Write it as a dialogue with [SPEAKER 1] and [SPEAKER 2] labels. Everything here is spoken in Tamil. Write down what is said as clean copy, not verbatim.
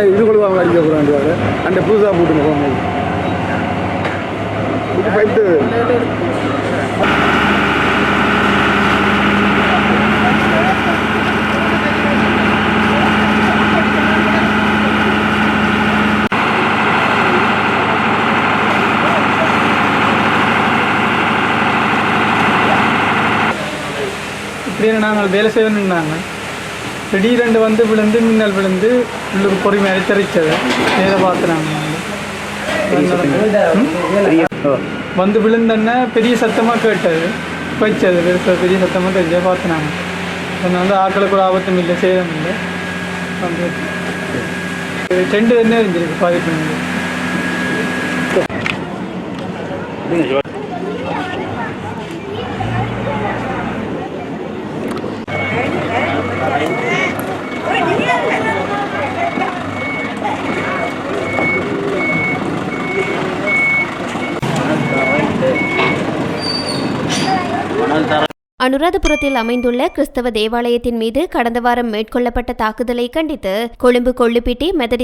[SPEAKER 1] இது கூட அவங்க அடிக்க போகிறாங்க அந்த புதுசாக போட்டு முகம் பைட்டு
[SPEAKER 2] இப்படின்னு நாங்கள் வேலை செய்யணுன்னாங்க திடீரெண்டு வந்து விழுந்து மின்னல் விழுந்து உள்ளுக்கு பொறுமை அடித்தரிச்சது நேர பார்த்துனாங்க வந்து விழுந்தோன்னே பெரிய சத்தமாக கேட்டது வச்சது பெரிய சத்தமாக தெரிஞ்சா பார்த்துனாங்க அதனால வந்து ஆக்களுக்கு கூட ஆபத்தும் இல்லை சேதம் இல்லை வந்து ரெண்டு என்ன இருந்துருக்கு பாதிப்பு
[SPEAKER 3] அனுராதபுரத்தில் அமைந்துள்ள கிறிஸ்தவ தேவாலயத்தின் மீது கடந்த வாரம் மேற்கொள்ளப்பட்ட தாக்குதலை கண்டித்து கொழும்பு கொள்ளுப்பிட்டி மெதடி